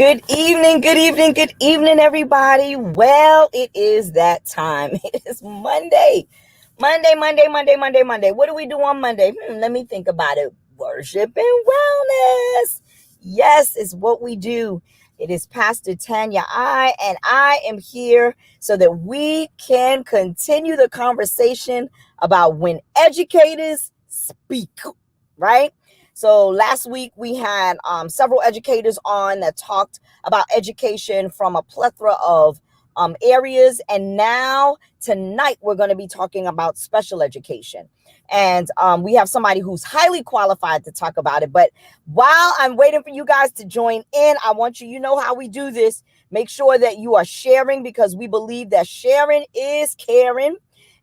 Good evening, everybody. Well, it is that time. It is Monday. Monday. What do we do on Monday? Let me think about it. Worship and wellness. Yes, it's what we do. It is Pastor Tanya, and I am here so that we can continue the conversation about when educators speak, right? So last week we had several educators on that talked about education from a plethora of areas. And now tonight we're going to be talking about special education. And we have somebody who's highly qualified to talk about it. But while I'm waiting for you guys to join in, I want you know how we do this. Make sure that you are sharing, because we believe that sharing is caring,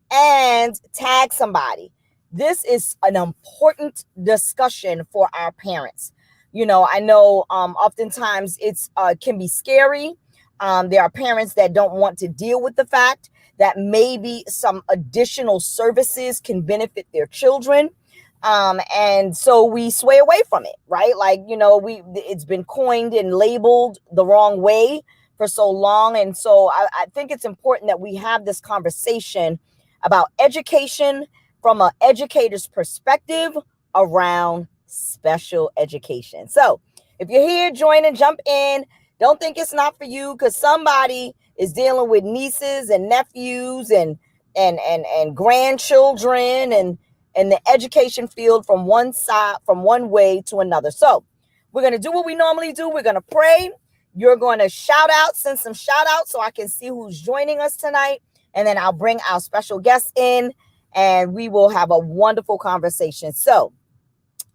and tag somebody. This is an important discussion for our parents. I know oftentimes it's can be scary. There are parents that don't want to deal with the fact that maybe some additional services can benefit their children. And so we sway away from it, right? It's been coined and labeled the wrong way for so long. And so I think it's important that we have this conversation about education from an educator's perspective around special education. So if you're here, join and jump in. Don't think it's not for you, because somebody is dealing with nieces and nephews and grandchildren and the education field from one side, from one way to another. So we're going to do what we normally do. We're going to pray. You're going to send some shout outs so I can see who's joining us tonight. And then I'll bring our special guests in, and we will have a wonderful conversation. So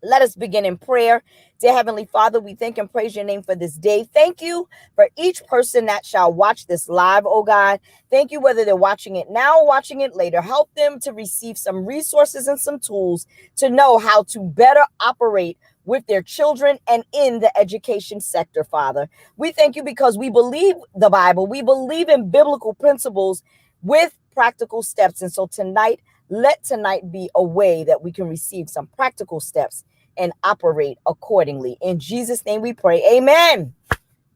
let us begin in prayer. Dear Heavenly Father, we thank and praise your name for this day. Thank you for each person that shall watch this live, oh God. Thank you whether they're watching it now or watching it later. Help them to receive some resources and some tools to know how to better operate with their children and in the education sector, Father. We thank you because we believe the Bible. We believe in biblical principles with practical steps. And so let tonight be a way that we can receive some practical steps and operate accordingly. In Jesus' name we pray. Amen.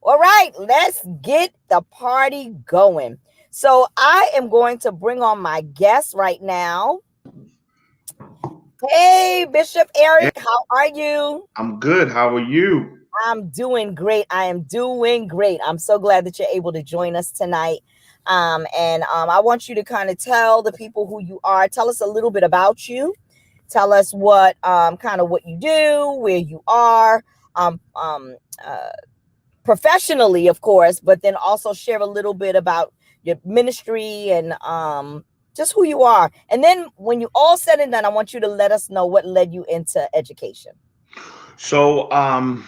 All right, let's get the party going. So I am going to bring on my guest right now. Hey, Bishop Eric, how are you? I'm good. How are you? I'm doing great. I'm so glad that you're able to join us tonight. I want you to kind of tell the people who you are. Tell us a little bit about you. Tell us what you do, where you are, professionally, of course, but then also share a little bit about your ministry and just who you are. And then when you all said and done, I want you to let us know what led you into education. So,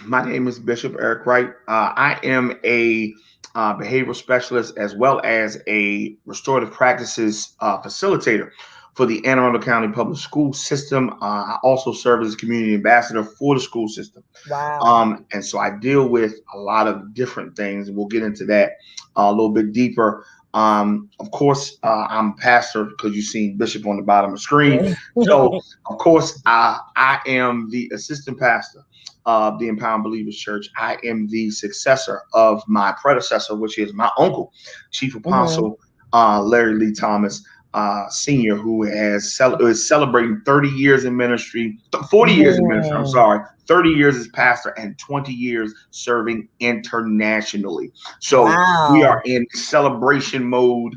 my name is Bishop Eric Wright. I am a behavioral specialist as well as a restorative practices facilitator for the Anne Arundel County Public School System. I also serve as a community ambassador for the school system. Wow. And so I deal with a lot of different things. We'll get into that a little bit deeper. Of course, I'm a pastor because you've seen Bishop on the bottom of the screen. So, of course, I am the assistant pastor of the Empowered Believers Church. I am the successor of my predecessor, which is my uncle, Chief Apostle Larry Lee Thomas Sr., who is celebrating 30 years in ministry, 40 years in ministry, I'm sorry, 30 years as pastor and 20 years serving internationally. So we are in celebration mode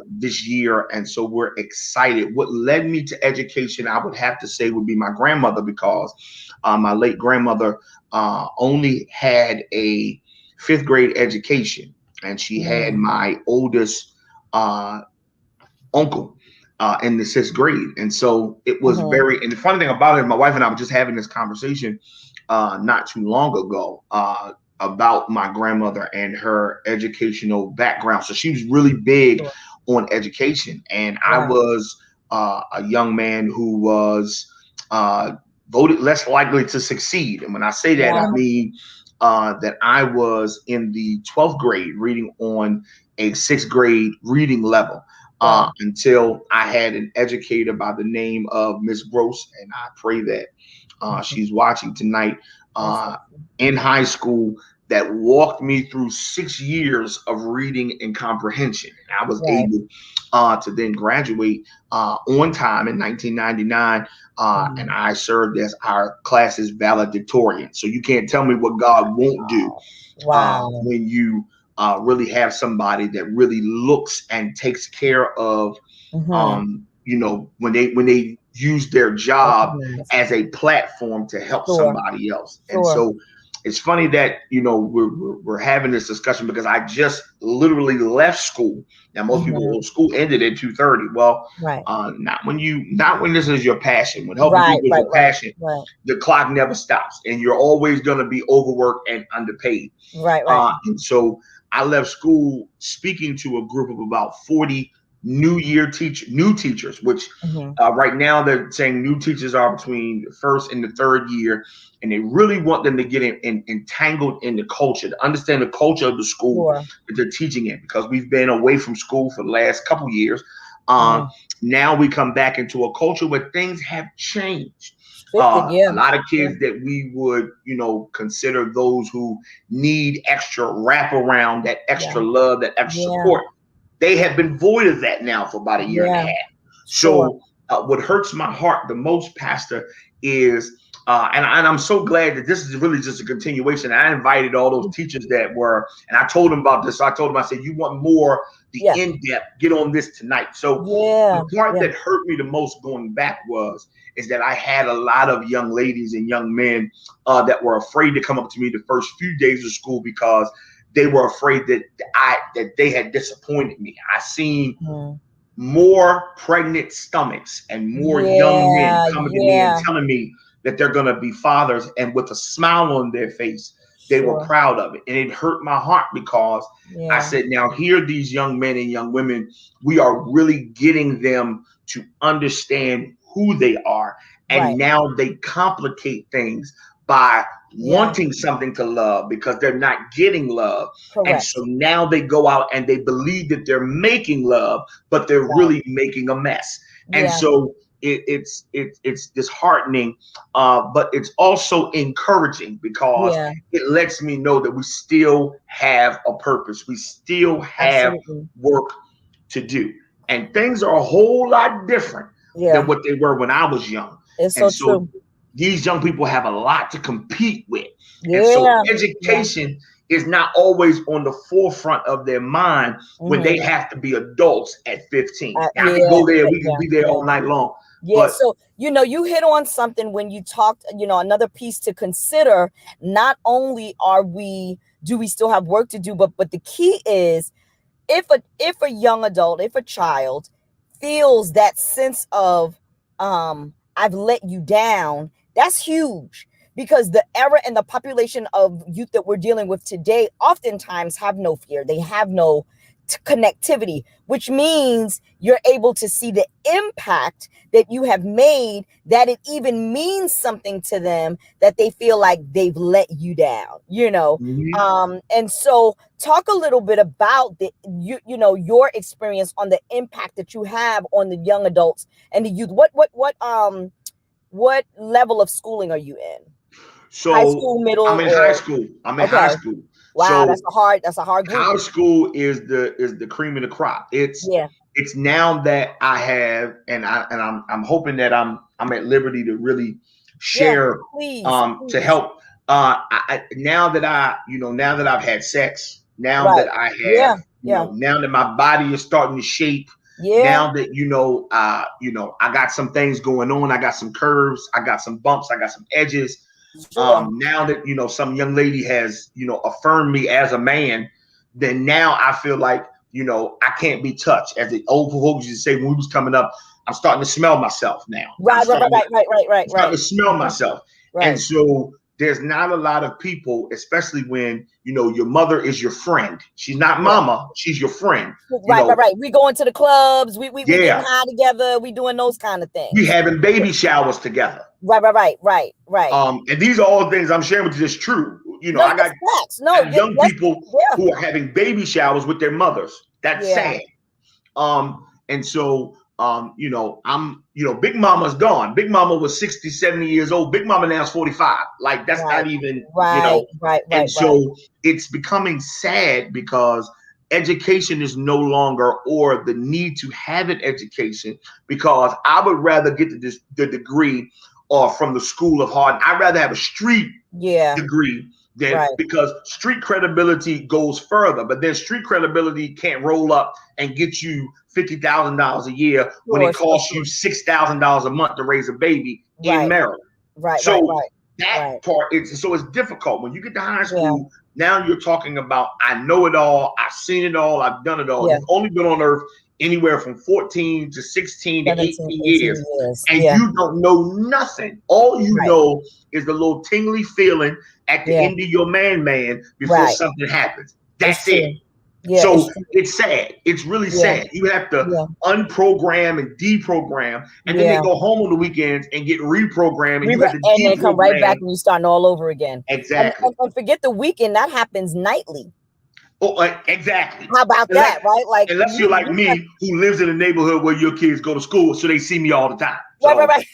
this year. And so we're excited. What led me to education, I would have to say, would be my grandmother, because my late grandmother only had a fifth grade education, and she had my oldest uncle in the sixth grade. And so it was and the funny thing about it, my wife and I were just having this conversation not too long ago about my grandmother and her educational background. So she was really big on education. And I was a young man who was voted less likely to succeed. And when I say that, I mean that I was in the 12th grade reading on a sixth grade reading level. Until I had an educator by the name of Miss Gross, and I pray that she's watching tonight. In high school, that walked me through 6 years of reading and comprehension. And I was Right. able to then graduate on time in 1999, and Mm. I served as our class's valedictorian. So you can't tell me what God won't do Wow. when you really have somebody that really looks and takes care of, Mm-hmm. when they use their job Recognize. as a platform to help Sure. somebody else. And Sure. so it's funny that we're having this discussion because I just literally left school. Now most people, Mm-hmm. well, school ended at 2:30. Well, Right. not when this is your passion. When helping Right. people is Right. your Right. passion, Right. the clock never stops, and you're always going to be overworked and underpaid. Right. Right. And so I left school speaking to a group of about 40 new teachers, which Mm-hmm. right now they're saying new teachers are between the first and the third year, and they really want them to get entangled in the culture, to understand the culture of the school Sure. that they're teaching in, because we've been away from school for the last couple years. Um, Mm-hmm. Now we come back into a culture where things have changed. Shifted. Yeah. A lot of Yeah. kids that we would, consider those who need extra wraparound, that Yeah. extra love, that extra Yeah. support, they have been void of that now for about a year and a Yeah. half. Sure. So what hurts my heart the most, Pastor, is and I'm so glad that this is really just a continuation. I invited all those teachers that were, and I told them about this. So I told them, I said, you want more the Yeah. in-depth, get on this tonight. So Yeah. the part Yeah. that hurt me the most going back is that I had a lot of young ladies and young men that were afraid to come up to me the first few days of school because they were afraid that they had disappointed me. I seen Mm. more pregnant stomachs and more young men Yeah. coming to me and Yeah. telling me that they're going to be fathers, and with a smile on their face, they were Sure. proud of it. And it hurt my heart because I Yeah. said, now here, these young men and young women, we are really getting them to understand who they are. And Right. now they complicate things by Yeah. wanting something to love because they're not getting love. And Correct. so now they go out and they believe that they're making love, but they're Right. really making a mess. And Yeah. so it's disheartening, but it's also encouraging because Yeah. it lets me know that we still have a purpose. We still have Absolutely. work to do, and things are a whole lot different than Yeah. what they were when I was young. It's And so so true. these young people have a lot to compete with. And so Yeah. Yeah. education is not always on the forefront of their mind when they Mm-hmm. have to be adults at 15. Now, I Yeah. can go there, we can Yeah. be there Yeah. all night long. Yeah, But so you hit on something when you talked, another piece to consider. Not only do we still have work to do, but the key is if a young adult, if a child feels that sense of I've let you down, that's huge, because the era and the population of youth that we're dealing with today oftentimes have no fear. They have no connectivity, which means you're able to see the impact that you have made, that it even means something to them, that they feel like they've let you down. mhm. And so talk a little bit about your experience on the impact that you have on the young adults and the youth. What level of schooling are you in? High So school, middle, I'm in high or school. I'm in high okay. school. Wow, So that's a hard group. high school is the cream of the crop. Yeah. It's now that I have, and I'm hoping that I'm at liberty to really Yeah, share, please, to please. help. Now that now that I've had sex, now Right. that I Yeah, have, yeah, now that my body is starting to shape, yeah, now that I got some things going on, I got some curves, I got some bumps, I got some edges. sure. Now that some young lady has affirmed me as a man, then now I feel like I can't be touched. As the old folks used to say when we was coming up, I'm starting to smell myself now. Right, right, right, right, right, right, right, Starting right. to smell Mhm. myself. And Right. so there's not a lot of people, especially when your mother is your friend. She's not Yeah. mama, she's your friend. You Right, right, know, right. We going to the clubs. We getting yeah, high together. We doing those kind of we things. having baby showers together. Right, right, right, right, right. And these are all things I'm sharing with you that's true. No, I that's got facts. No, young that's people yeah, who are having baby showers with their mothers. That's yeah. sad. And so Big Mama's gone. Big Mama was 60, 70 years old. Big Mama now is 45. Like that's Right. not even, Right. Right. and Right. Right. so it's becoming sad because education is no longer, or the need to have an education, because I would rather get the degree or from the school of hard. I'd rather have a street Yeah. degree than, Right. because street credibility goes further, but then street credibility can't roll up and get you $50,000 a year when Sure. it Sure. costs Sure. you $6,000 a month to raise a baby in Right. Maryland. Right. Right. So Right. that Right. part, it's difficult when you get to high Yeah. school. Now you're talking about, I know it all, I've seen it all, I've done it all. Yeah. You've only been on earth anywhere from 14 to 16 to 17, 18 18 years, years. and Yeah. you don't know nothing. All you Right. know is the little tingly feeling at the Yeah. end of your man before Right. something happens. It's That's it. true. Yeah. It's So true. it's sad. It's really Yeah. sad. You have to Yeah. unprogram and deprogram, and then they Yeah. go home on the weekends and get reprogrammed, and you have to And then come right back deprogram. and you starting all over again. Exactly. And forget the weekend. That happens nightly. Oh, exactly. How about Unless, that, right? Like unless you're like you have, me, who lives in a neighborhood where your kids go to school, so they see me all the time. right, right,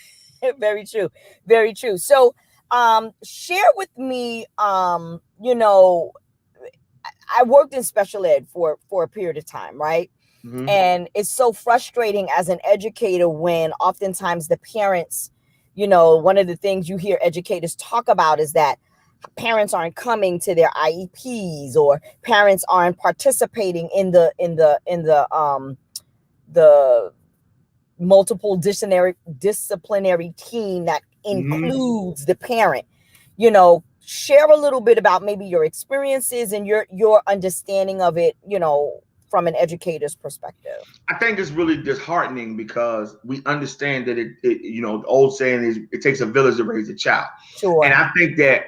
So right. Very true. Very true. So share with me, I worked in special ed for a period of time, right? mhm. And it's so frustrating as an educator when oftentimes the parents, one of the things you hear educators talk about is that parents aren't coming to their IEPs, or parents aren't participating in the multiple disciplinary team that Mhm. includes the parent. Share a little bit about maybe your experiences and your understanding of it, from an educator's perspective. I think it's really disheartening because we understand that the old saying is, it takes a village to raise a child. And Sure. I think that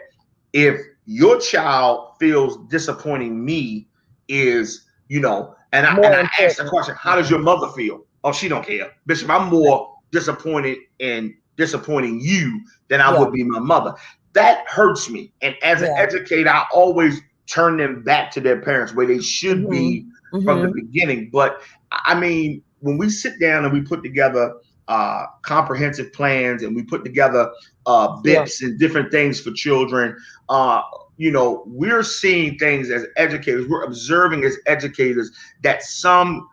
if your child feels disappointing me is, and More I asked the important. question, how does your mother feel? Oh, she don't care. Bishop, I'm Right. more disappointed in disappointing you than I Yeah. would be my mother. That hurts me. And as an Yeah. educator, I always turn them back to their parents where they should Mm-hmm. be from the Mm-hmm. beginning. But I mean, when we sit down and we put together comprehensive plans, and we put together Sure. BIPs and different things for children, we're seeing things as educators, we're observing as educators that some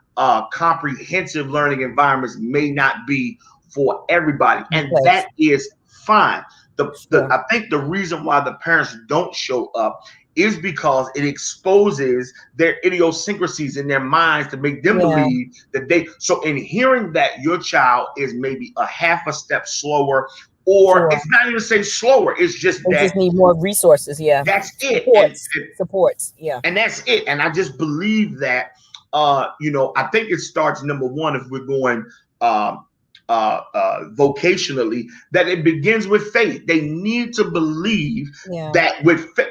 comprehensive learning environments may not be for everybody, In and place. that is fine. Sure. I think the reason why the parents don't show up is because it exposes their idiosyncrasies in their minds to make them Yeah. believe that so in hearing that your child is maybe a half a step slower, or Sure. it's not even say slower, it's just They that just need more resources. Yeah. that's it. Supports. Yeah. And that's it. And I just believe that, I think it starts, number one, if we're going vocationally, that it begins with faith. They need to believe Yeah. that with faith.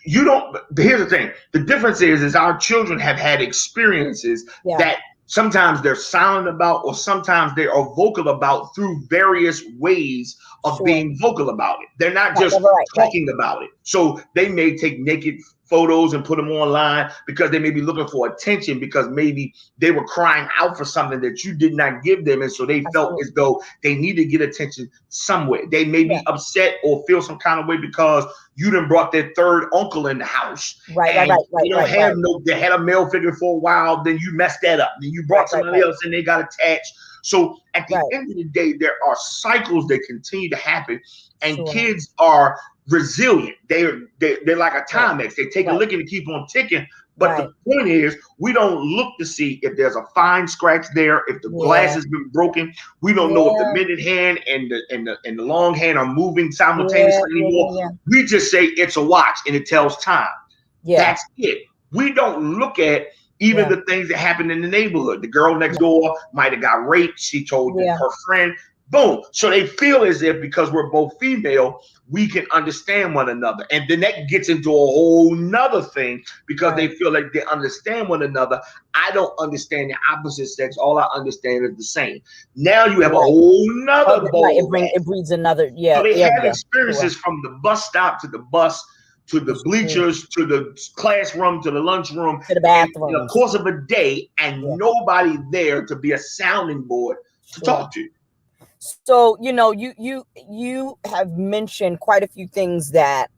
Here's the thing. The difference is our children have had experiences Yeah. that sometimes they're silent about, or sometimes they are vocal about through various ways of Sure. being vocal about it. They're not just Right. talking about it. So they may take naked photos and put them online because they may be looking for attention, because maybe they were crying out for something that you did not give them, and so they felt Absolutely. as though they need to get attention somewhere. They may be upset or feel some kind of way because you done brought their third uncle in the house, Right. and they don't have Right. they had a male figure for a while, then you messed that up, then you brought somebody else and they got attached. So at the end of the day, there are cycles that continue to happen, and Sure. kids are resilient. They're like a Timex. They take a licking to keep on ticking. But the point is, we don't look to see if there's a fine scratch there, if the glass has been broken. We don't know if the minute hand and the long hand are moving simultaneously anymore. We just say it's a watch and it tells time. That's it. We don't look at even the things that happen in the neighborhood. The girl next door might have got raped. She told her friend. Boom. So they feel as if because we're both female, we can understand one another. And then that gets into a whole nother thing because they feel like they understand one another. I don't understand the opposite sex. All I understand is the same. Now you have a whole nother ball. It breeds another, So they have experiences from the bus stop to the bus to the It's true. bleachers, to the classroom, to the lunchroom, To the and in the bathrooms. course of a day, and Yeah, nobody there to be a sounding board to sure. talk to. So, you have mentioned quite a few things that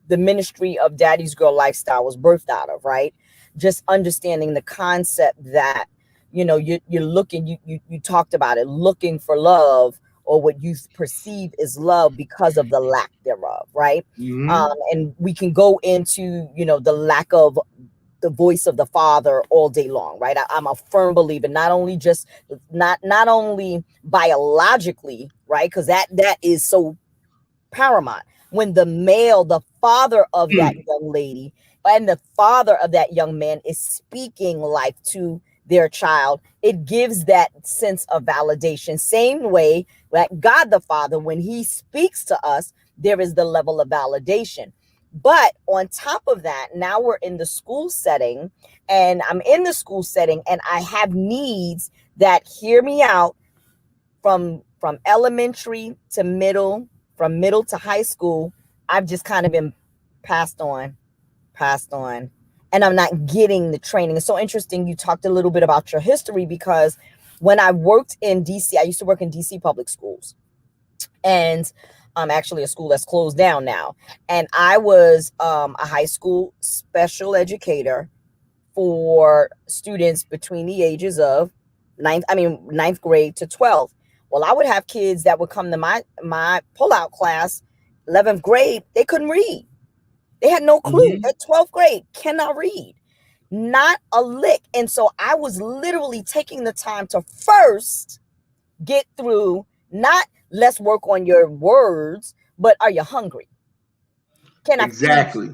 the ministry of Daddy's Girl Lifestyle was birthed out of, right? Just understanding the concept that, you're looking, you talked about it, looking for love, or what you perceive is love because of the lack thereof, right? Mm-hmm. And we can go into, the lack of the voice of the Father all day long, right? I'm a firm believer, not only biologically, right? Because that is so paramount. When the father of that Mm. young lady and the father of that young man is speaking life to their child, it gives that sense of validation. Same way that God the Father, when he speaks to us, there is the level of validation. But on top of that, now we're in the school setting, and I'm in the school setting, and I have needs that, hear me out, from elementary to middle, from middle to high school. I've just kind of been passed on, and I'm not getting the training. It's so interesting you talked a little bit about your history, because when I worked in DC, I used to work in DC public schools, and actually a school that's closed down now, and I was a high school special educator for students between the ages of ninth grade to 12th. Well, I would have kids that would come to my pullout class, 11th grade, they couldn't read. They had no clue. Mm-hmm. At 12th grade, cannot read. Not a lick. And so I was literally taking the time to first get through, not let's work on your words, but are you hungry? Can I feed you? Exactly.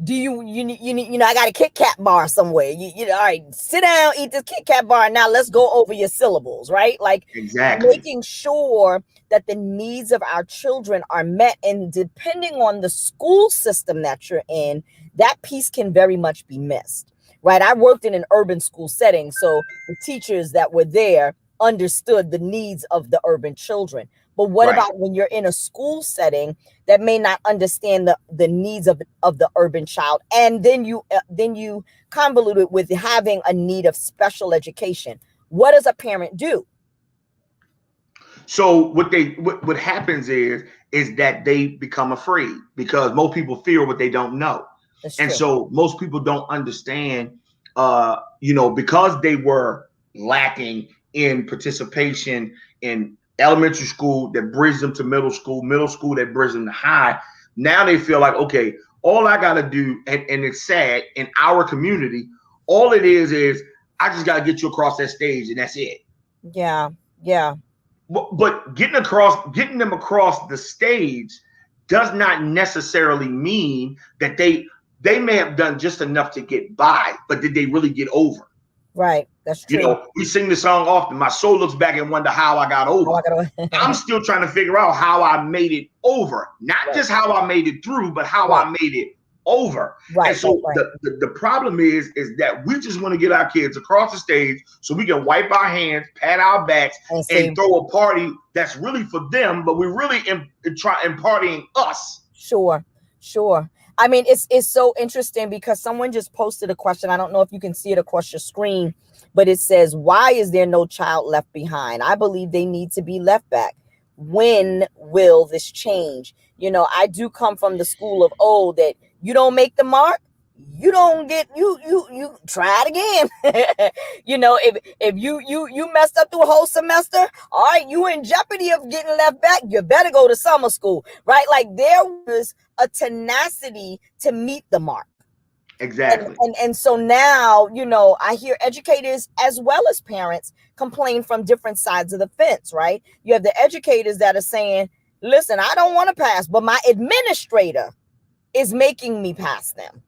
Do you I got a Kit Kat bar somewhere. All right, sit down, eat this Kit Kat bar. Now let's go over your syllables, right? Like Exactly. making sure that the needs of our children are met. And depending on the school system that you're in, that piece can very much be missed, right? I worked in an urban school setting, so the teachers that were there understood the needs of the urban children. But what Right. about when you're in a school setting that may not understand the needs of the urban child, and then you convolute it with having a need of special education? What does a parent do? So what happens is that they become afraid because most people fear what they don't know. That's And true. so most people don't understand because they were lacking in participation in elementary school that bridged them to middle school that bridged them to high. Now they feel like, okay, all I gotta do, and it's sad in our community, all it is I just gotta get you across that stage and that's it. Yeah, yeah, But getting them across the stage does not necessarily mean that they may have done just enough to get by, but did they really get over? right. That's true. We sing the song often. My soul looks back and wonder how I got Oh, over. I I'm gotta. still trying to figure out how I made it over, not Right, just how I made it through, but how right, I made it over. And right, right, so right. the problem is that we just want to get our kids across the stage so we can wipe our hands, pat our backs, And and say, throw a party that's really for them, but we're really imparting us. sure, sure. I mean, it's so interesting because someone just posted a question. I don't know if you can see it across your screen, but it says, "Why is there no child left behind? I believe they need to be left back. When will this change?" I do come from the school of old that you don't make the mark, you don't get you try it again. If you messed up through a whole semester, all right, you in jeopardy of getting left back. You better go to summer school, right? Like there was a tenacity to meet the mark. and Exactly. and, and so now, I hear educators as well as parents complain from different sides of the fence, right? You have the educators that are saying, listen, I don't want to pass, but my administrator is making me pass them.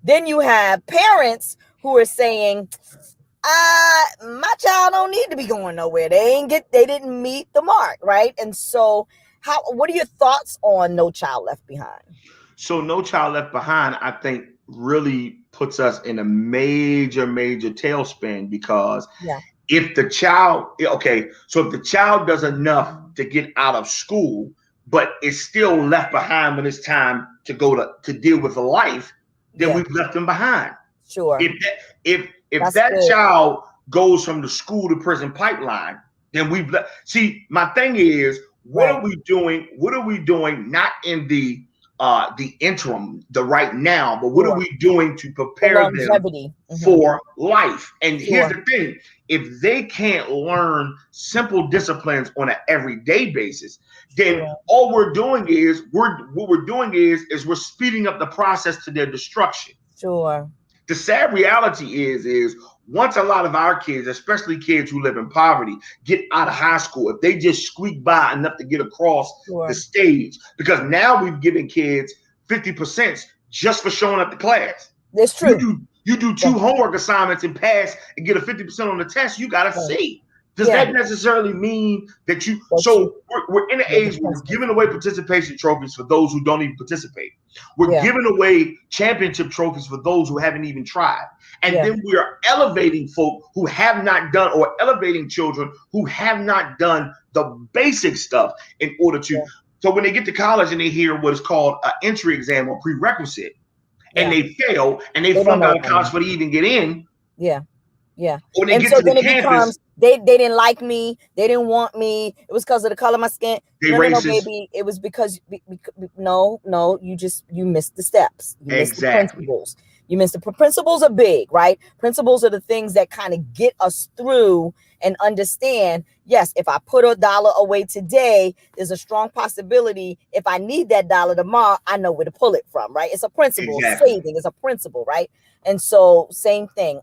Then you have parents who are saying, my child don't need to be going nowhere. They didn't meet the mark, right? And so what are your thoughts on No Child Left Behind? So No Child Left Behind, I think, really puts us in a major tailspin because Yeah. if the child does enough to get out of school, but it's still left behind when it's time to go to deal with a life, then we've left them behind. Sure. If that child goes from the school to prison pipeline, then we've see, my thing is, what are we doing? What are we doing? Not in the interim, the right now, but what are we doing to prepare them for life? And here's the thing: if they can't learn simple disciplines on an everyday basis, then all we're doing is we're speeding up the process to their destruction. Sure. The sad reality is once a lot of our kids, especially kids who live in poverty, get out of high school, if they just squeak by enough to get across the stage, because now we've given kids 50% just for showing up to class. That's true. You do 2 homework assignments and pass and get a 50% on the test, you got to see. Does that necessarily mean that you? So we're in an age where we're giving away participation trophies for those who don't even participate. We're giving away championship trophies for those who haven't even tried. And then we are elevating folk who have not done, or elevating children who have not done the basic stuff in order to. So when they get to college and they hear what is called an entry exam or prerequisite, and they fail and they flunk out of college before they even get in. Yeah. When they get to the campus, they didn't like me. They didn't want me. It was because of the color of my skin. No, baby. It was because no, you missed the steps. You missed the principles. You missed the principles are big, right? Principles are the things that kind of get us through and understand. Yes, if I put $1 away today, there's a strong possibility if I need that dollar tomorrow, I know where to pull it from, right? It's a principle. Saving is a principle, right? And so same thing.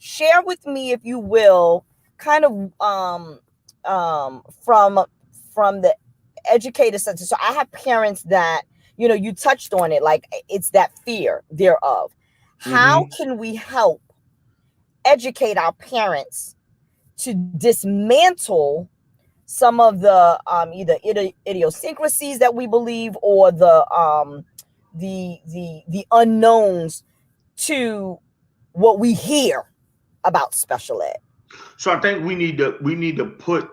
Share with me, if you will, kind of from the Educator Center. So I have parents that, you touched on it, like it's that fear thereof. How can we help educate our parents to dismantle some of the either idiosyncrasies that we believe, or the unknowns to what we hear about special ed? So I think we need to put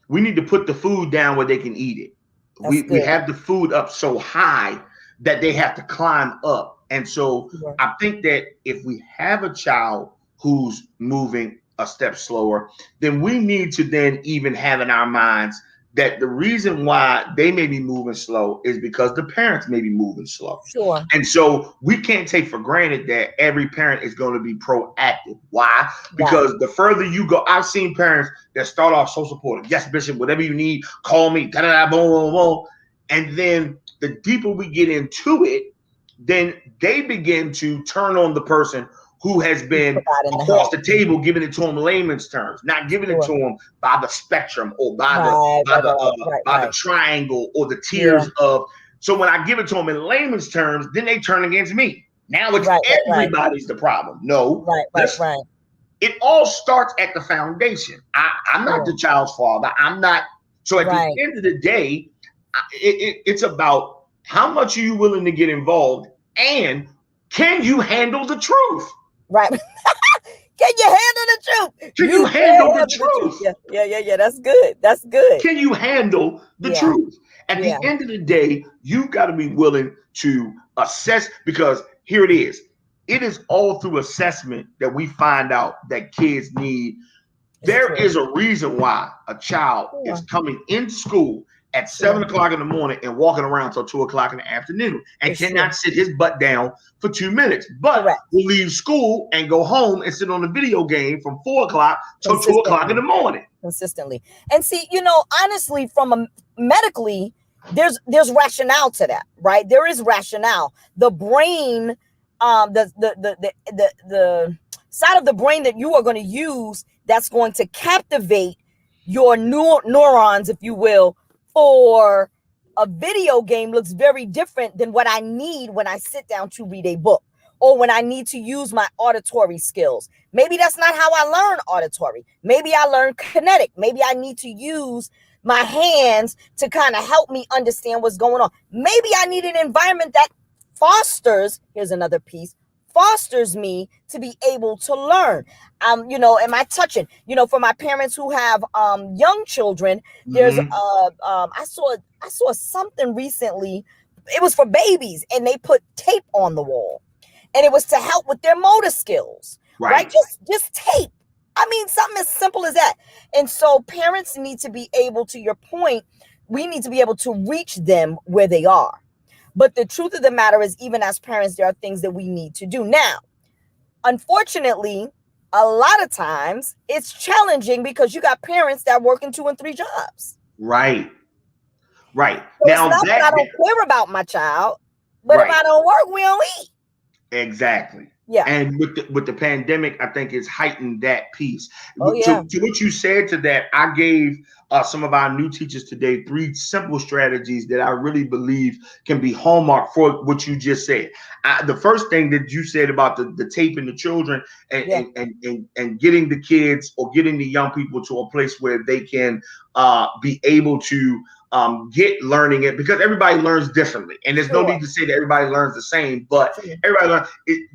the food down where they can eat it. We have the food up so high that they have to climb up. And so I think that if we have a child who's moving a step slower, then we need to then even have in our minds that the reason why they may be moving slow is because the parents may be moving slow. Sure. And so we can't take for granted that every parent is going to be proactive. Why? Because the further you go, I've seen parents that start off so supportive. Yes, Bishop, whatever you need, call me. Da-da-da, boom, boom, boom. And then the deeper we get into it, then they begin to turn on the person who has been across the table, giving it to them layman's terms, not giving it to them by the spectrum or by the triangle or the tiers of. So when I give it to them in layman's terms, then they turn against me. Now it's everybody's the problem. No, it all starts at the foundation. I'm not the child's father. I'm not. So at the end of the day, it's about how much are you willing to get involved, and can you handle the truth? Right. Can you handle the truth? Can you handle the truth? Yeah. That's good. Can you handle the truth? At the end of the day, you got to be willing to assess, because here it is. It is all through assessment that we find out that kids need. There is a reason why a child is coming into school at 7 o'clock in the morning and walking around till 2 o'clock in the afternoon and cannot sit his butt down for 2 minutes, but will leave school and go home and sit on the video game from 4 o'clock till 2 o'clock in the morning. Consistently. And see, honestly, from medically, there's rationale to that, right? There is rationale. The brain, the side of the brain that you are going to use that's going to captivate your neurons, if you will, for a video game looks very different than what I need when I sit down to read a book, or when I need to use my auditory skills. Maybe that's not how I learn auditory. Maybe I learn kinetic. Maybe I need to use my hands to kind of help me understand what's going on. Maybe I need an environment that fosters, here's another piece, fosters me to be able to learn. Am I touching? For my parents who have young children, there's Mm-hmm. I saw something recently. It was for babies, and they put tape on the wall, and it was to help with their motor skills, right? Right. Just tape. I mean, something as simple as that. And so parents need to be able, to your point, we need to be able to reach them where they are. But the truth of the matter is, even as parents, there are things that we need to do. Now, unfortunately, a lot of times it's challenging because you got parents that work in 2 and 3 jobs. Right. Right. So it's Now not that I don't care about my child, but if right. I don't work, we don't eat. Exactly. Yeah. And with the pandemic, I think it's heightened that piece. Oh, yeah. To what you said to that, I gave some of our new teachers today 3 simple strategies that I really believe can be hallmark for what you just said. The first thing that you said about the taping the children and, Yeah. and getting the kids or getting the young people to a place where they can be able to get learning it, because everybody learns differently, and there's no Sure. need to say that everybody learns the same, but Sure. everybody learns it.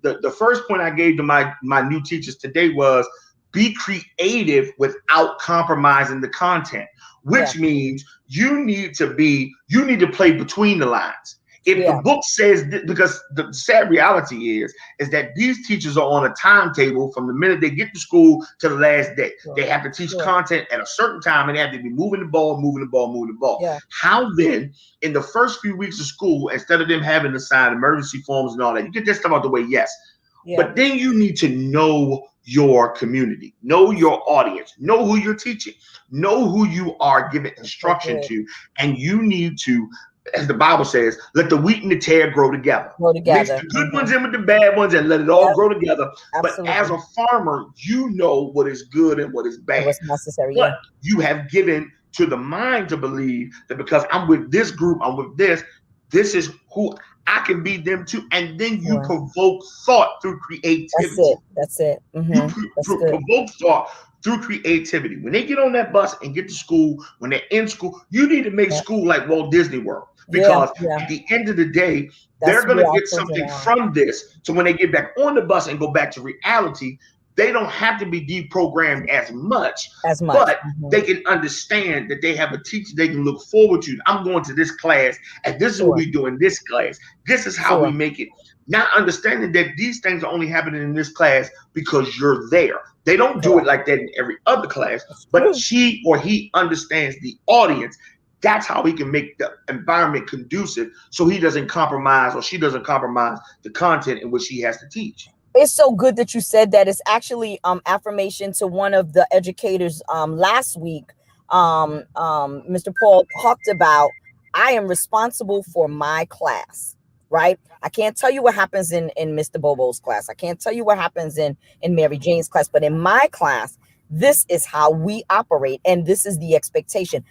The first point I gave to my new teachers today was be creative without compromising the content, Yeah. which means you need to play between the lines. If the Yeah. book says, because the sad reality is that these teachers are on a timetable from the minute they get to school to the last day. Sure. They have to teach Sure. content at a certain time, and they have to be moving the ball, moving the ball, moving the ball. Yeah. How then, in the first few weeks of school, instead of them having to sign emergency forms and all that, you get this stuff out the way, yes. Yeah. But then you need to know your community, know your audience, know who you're teaching, know who you are giving instruction Okay. to, and you need to, as the Bible says, let the wheat and the tare grow together. Grow Mix together. the good ones in with the bad ones and let it all Yep. grow together. But as Absolutely. a farmer, you know what is good and what is It bad. was necessary. But Yeah. you have given to the mind to believe that because I'm with this group, I'm with this is who I can be them too. And then you Sure. provoke thought through That's creativity. it. That's it. You That's good. provoke thought through creativity. When they get on that bus and get to school, when they're in school, you need to make Yeah. school like Walt Disney World. Yeah. Because Yeah. at the end of the day, they're That's going where to our get children something are from this. So when they get back on the bus and go back to reality, they don't have to be deprogrammed as much, as much. but they can understand that they have a teacher they can look forward to. I'm going to this class, and this is what Sure. we do in this class. This is how we Sure. make it. Not understanding that these things are only happening in this class because you're there. They don't do it Correct. like that in every other class, That's but true. she or he understands the audience. That's how he can make the environment conducive so he doesn't compromise or she doesn't compromise the content in which he has to teach. It's so good that you said that. It's actually affirmation to one of the educators last week. Mr. Paul talked about, I am responsible for my class, right? I can't tell you what happens in Mr. Bobo's class. I can't tell you what happens in Mary Jane's class, but in my class, this is how we operate, and this is the expectation.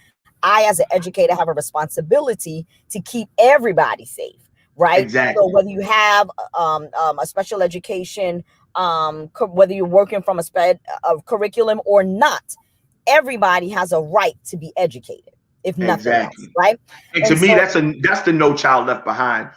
I, as an educator, have a responsibility to keep everybody safe, right? So Exactly. whether you have a special education, whether you're working from a curriculum or not, everybody has a right to be educated, if nothing else, Exactly. right? And to And me, so, that's the no child left behind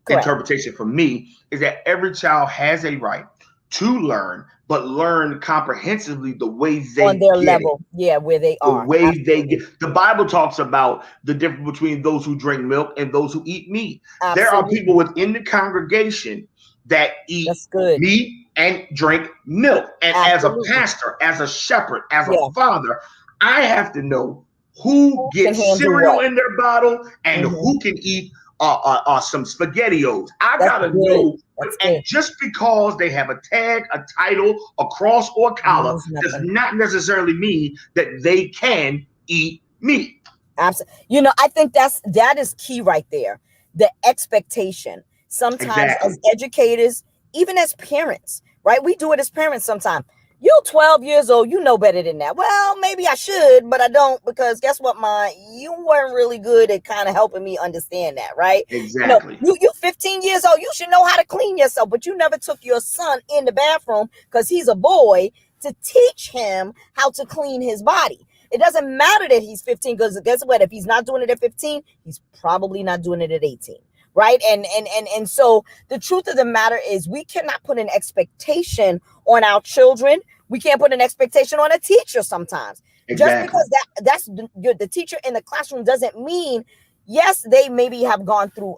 correct, interpretation for me, is that every child has a right to learn, but learn comprehensively the way on they their get it. level, yeah, where they The are, way they get absolutely, the Bible talks about the difference between those who drink milk and those who eat meat. There are people absolutely, within the congregation that eat that's good, meat and drink milk. And as a absolutely, pastor, as a shepherd, as a yeah. father, I have to know who Who can gets handle cereal what? in their bottle and Hmm. who can eat some spaghettios. I That's gotta good. know. That's And good. just because they have a tag, a title, a cross, or a collar Means does nothing. not necessarily mean that they can eat meat. Absolutely. I think that is key right there. The expectation. Sometimes Exactly. as educators, even as parents, right? We do it as parents sometimes. You're 12 years old, you know better than that. Well, maybe I should, but I don't, because guess what, you weren't really good at kind of helping me understand that, right? Exactly. You 15 years old, you should know how to clean yourself, but you never took your son in the bathroom because he's a boy to teach him how to clean his body. It doesn't matter that he's 15, because guess what? If he's not doing it at 15, he's probably not doing it at 18, right? And so the truth of the matter is we cannot put an expectation on our children. We can't put an expectation on a teacher sometimes. Just Exactly. because that's the teacher in the classroom doesn't mean, yes, they maybe have gone through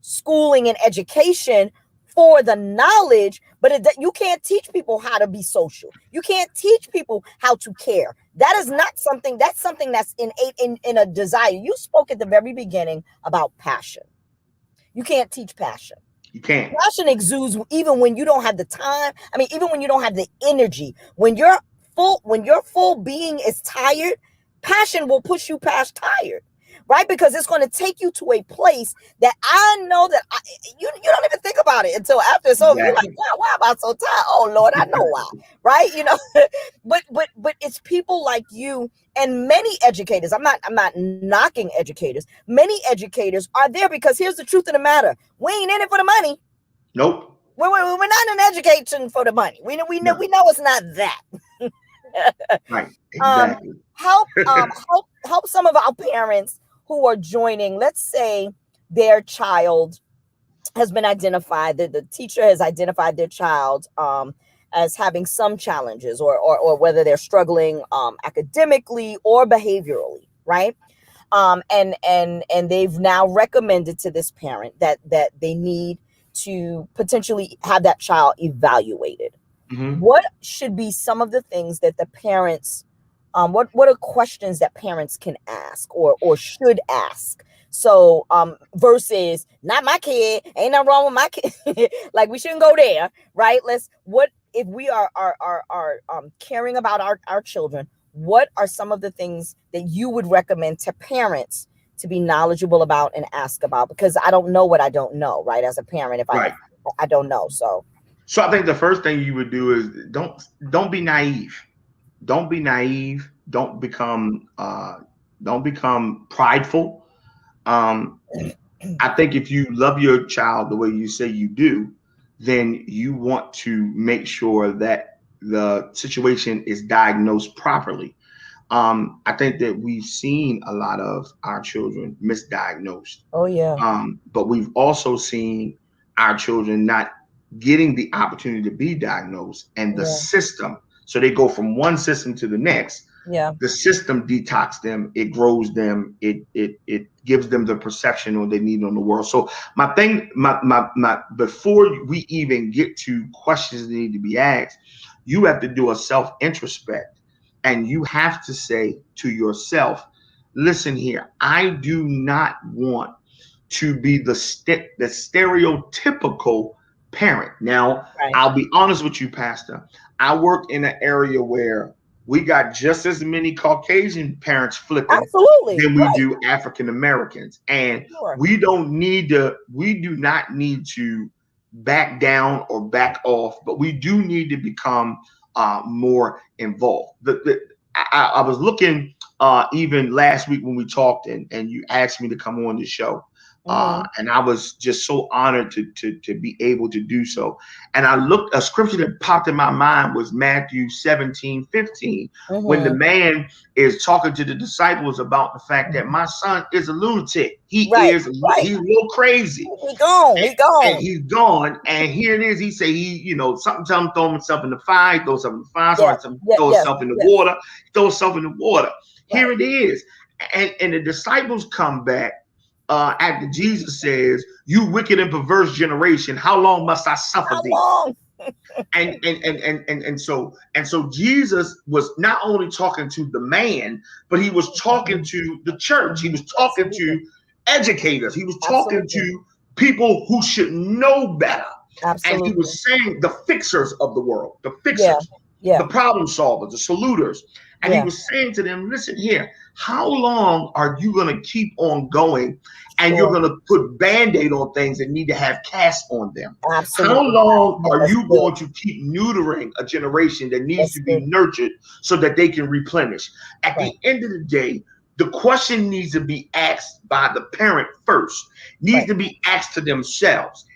schooling and education for the knowledge, but you can't teach people how to be social. You can't teach people how to care. That is not something, that's something that's innate in a desire. You spoke at the very beginning about passion. You can't teach passion. You can't. Passion exudes even when you don't have the time. I mean, even when you don't have the energy. When your full being is tired, passion will push you past tired, right? Because it's going to take you to a place that I know that you don't even think about it until after it's over. You're like, Exactly. wow, why am I so tired? Oh Lord, I know why, right? But it's people like you and many educators. I'm not knocking educators. Many educators are there because here's the truth of the matter: we ain't in it for the money. Nope. We're not in education for the money. We No. know it's not that. Right. um Exactly. help some of our parents who are joining. Let's say their child has been identified, the teacher has identified their child as having some challenges, or whether they're struggling academically or behaviorally, right? And they've now recommended to this parent that they need to potentially have that child evaluated. Hmm. What should be some of the things that the parents, what are questions that parents can ask or should ask? So versus, not my kid, ain't nothing wrong with my kid. Like, we shouldn't go there, right? What if we are caring about our children? What are some of the things that you would recommend to parents to be knowledgeable about and ask about? Because I don't know what I don't know, right? As a parent, if Right. I don't know. So So I think the first thing you would do is don't be naive. Don't be naive. Don't become prideful. Um, I think if you love your child the way you say you do, then you want to make sure that the situation is diagnosed properly. I think that we've seen a lot of our children misdiagnosed, oh yeah, but we've also seen our children not getting the opportunity to be diagnosed, and the yeah, system. So they go from one system to the next. yeah. The system detox them, it grows them, it gives them the perception or they need on the world. So my before we even get to questions that need to be asked, you have to do a self introspect, and you have to say to yourself, listen here, I do not want to be the stereotypical parent. Now, Right. I'll be honest with you, Pastor. I work in an area where we got just as many Caucasian parents flipping Absolutely. than we Right. do African Americans. And Sure. we do not need to back down or back off, but we do need to become more involved. I was looking even last week when we talked, and you asked me to come on the show. Mm-hmm. And I was just so honored to be able to do so. And I looked, a scripture that popped in my mind was Matthew 17:15, when the Mm-hmm. man is talking to the disciples about the fact that my son is a lunatic. Right. Right. He's a little crazy. He gone. And, He and gone. he's gone. And here it is. He say something tell him throw himself in the fire, throw himself in the fire, Yeah. Yeah. throw Yes. himself in the Yes. water, throw himself in the water. Here Right. it is. And the disciples come back after Jesus says, "You wicked and perverse generation, how long must I suffer How thee?" long? And so Jesus was not only talking to the man, but he was talking to the church. He was talking Absolutely. to educators. He was talking Absolutely. to people who should know better. And he Absolutely. was saying the fixers of the world, the Yeah. fixers, Yeah. the problem solvers, the saluters. And he Yeah. was saying to them, listen here, how long are you going to keep on going and you're Sure. going to put band-aid on things that need to have cast on them? How Absolutely. long are That's you good. going to keep neutering a generation that needs That's to be good. nurtured so that they can replenish? At Right. the end of the day, the question needs to be asked by the parent first, needs Right. to be asked to themselves.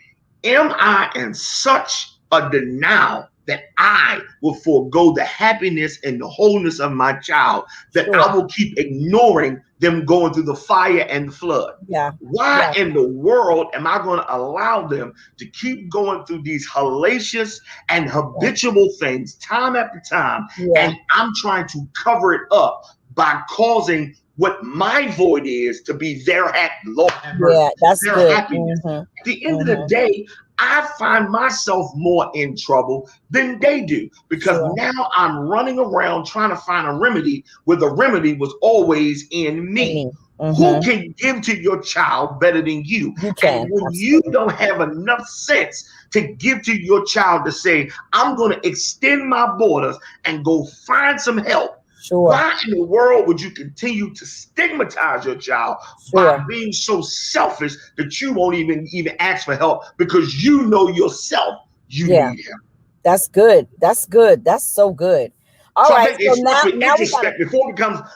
Am I in such a denial that I will forego the happiness and the wholeness of my child, that Sure. I will keep ignoring them going through the fire and the flood? Yeah. Why Yeah. in the world am I going to allow them to keep going through these hellacious and Yeah. habitual things time after time? Yeah. And I'm trying to cover it up by causing what my void is to be their Lord have mercy, Yeah. That's their good. happiness. Mm-hmm. At the end of the Mm-hmm. day, I find myself more in trouble than they do, because Sure. now I'm running around trying to find a remedy where the remedy was always in I me. mean, Who mm-hmm. can give to your child better than you? You And can. when you Absolutely. don't have enough sense to give to your child to say, I'm going to extend my borders and go find some help, Sure. why in the world would you continue to stigmatize your child by Sure. being so selfish that you won't even ask for help because you know yourself you Yeah. need help? That's good. That's good. That's so good. All So I right. think So it starts now, with now we got to, introspect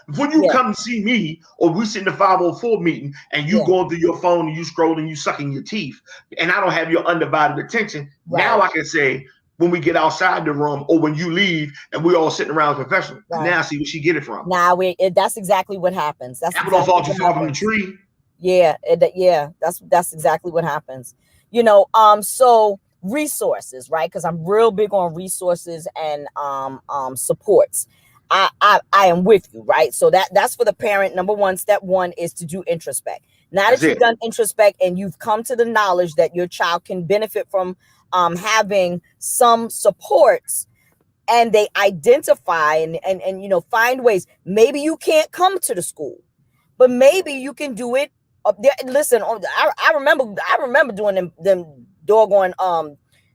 before you yeah, come see me, or we sit in the 504 meeting and you yeah, going through your phone and you scrolling, you sucking your teeth, and I don't have your undivided attention. Now right, I can say, when we get outside the room or when you leave and we all sitting around as professionals, right. now I see where she get it from. Now that's exactly what happens. That's Apple don't exactly fall too what far from the happens. tree. Yeah, yeah, that's exactly what happens. So resources, right? Because I'm real big on resources and supports. I am with you, right? So that's for the parent. Number one, step one is to do introspect. Now That's that you've it. done introspect and you've come to the knowledge that your child can benefit from having some supports, and they identify and find ways. Maybe you can't come to the school, but maybe you can do it up there. Listen, I remember doing them doggone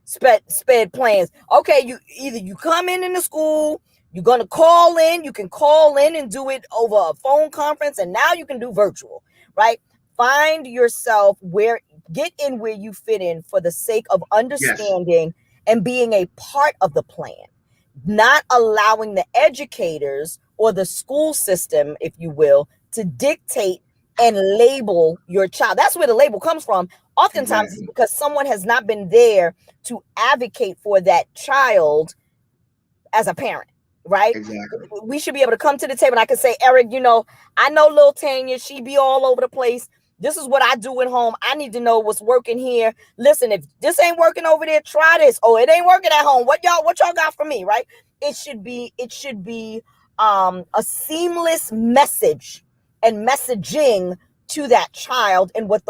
sped plans. Okay, you either you come in the school, you're gonna call in, you can call in and do it over a phone conference, and now you can do virtual, right? Find yourself get in where you fit in for the sake of Yes, understanding and being a part of the plan, not allowing the educators or the school system, if you will, to dictate and label your child. That's where the label comes from. Oftentimes, it's exactly, because someone has not been there to advocate for that child as a parent, right? exactly. We should be able to come to the table and I can say, Eric, I know little Tanya, she be all over the place. This is what I do at home. I need to know what's working here. Listen, if this ain't working over there, try this. Oh, it ain't working at home. What y'all got for me, right? It should be a seamless message and messaging to that child and what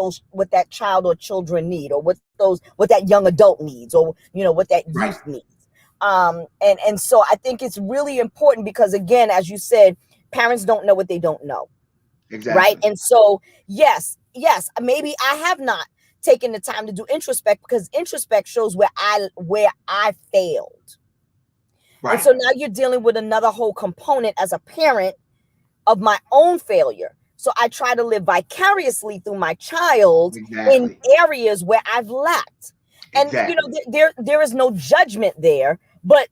that child or children need, or what that young adult needs, or what that Right, youth needs. And so I think it's really important because, again, as you said, parents don't know what they don't know, right? exactly. And so yes, maybe I have not taken the time to do introspect, because introspect shows where I failed. And Right, so now you're dealing with another whole component as a parent of my own failure. So I try to live vicariously through my child in exactly, areas where I've lacked. And exactly. there is no judgment there, but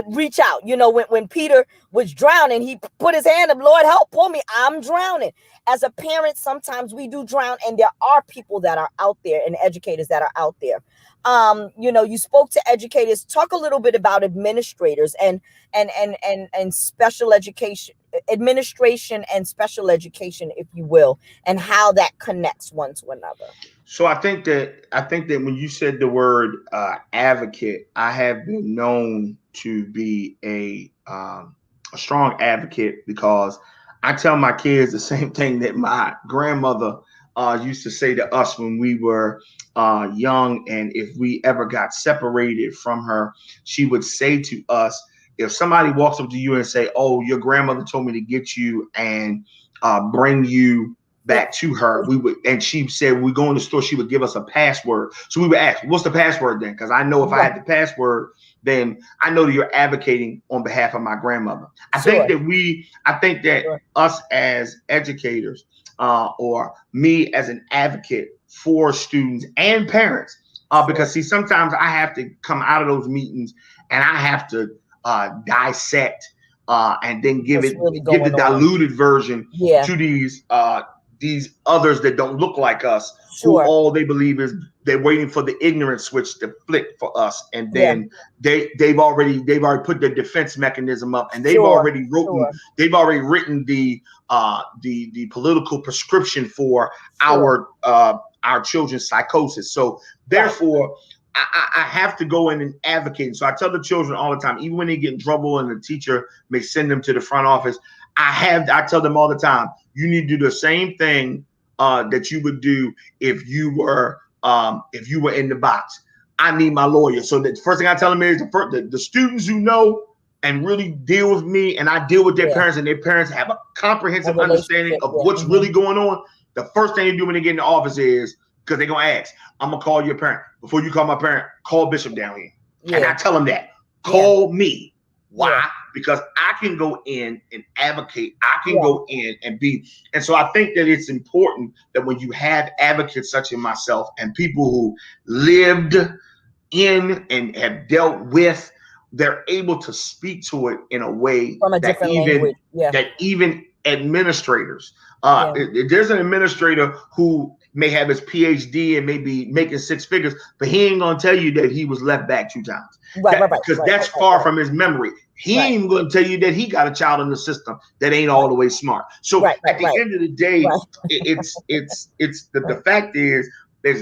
reach out. When Peter was drowning, he put his hand up, Lord, help, pull me. I'm drowning. As a parent, sometimes we do drown, and there are people that are out there and educators that are out there. You spoke to educators. Talk a little bit about administrators and special education, administration and special education, if you will, and how that connects one to another. So I think that when you said the word advocate, I have been known to be a strong advocate, because I tell my kids the same thing that my grandmother used to say to us when we were young, and if we ever got separated from her, she would say to us, if somebody walks up to you and say, "Oh, your grandmother told me to get you and bring you back to her," we would, and she said, when we go in the store, she would give us a password. So we would ask, "What's the password then?" Because I know if I Right. had the password, then I know that you're advocating on behalf of my grandmother. Sure. I think that Sure. us as educators, or me as an advocate for students and parents, Sure. because see, sometimes I have to come out of those meetings and I have to dissect, and then What's really give the going on? diluted version Yeah. to these others that don't look like us, who Sure. all they believe is they're waiting for the ignorant switch to flick for us, and Yeah. then they've already put their defense mechanism up, and Sure. Sure. they've already written the political prescription for Sure. our children's psychosis. So Right. therefore, I have to go in and advocate. So I tell the children all the time, even when they get in trouble and the teacher may send them to the front office, I tell them all the time, you need to do the same thing that you would do if you were in the box. I need my lawyer. So the first thing I tell them is the students who know and really deal with me, and I deal with their Yeah. parents, and their parents have a comprehensive A understanding relationship. of Yeah. what's really going on. The first thing they do when they get in the office is, because they're gonna ask, I'm gonna call your parent. Before you call my parent, call Bishop down here. Yeah. And I tell them that. Yeah. Call me. Why? Yeah. Because I can go in and advocate. I can Yeah. go in and be. And so I think that it's important that when you have advocates such as myself and people who lived in and have dealt with, they're able to speak to it in a way From a that different language. Yeah. even administrators. Yeah. There's an administrator who may have his PhD and may be making six figures, but he ain't gonna tell you that he was left back 2 times. Right. Because that's far from his memory. He Right. ain't even gonna tell you that he got a child in the system that ain't all the way smart. So Right. at the end of the day, Right. it's the fact is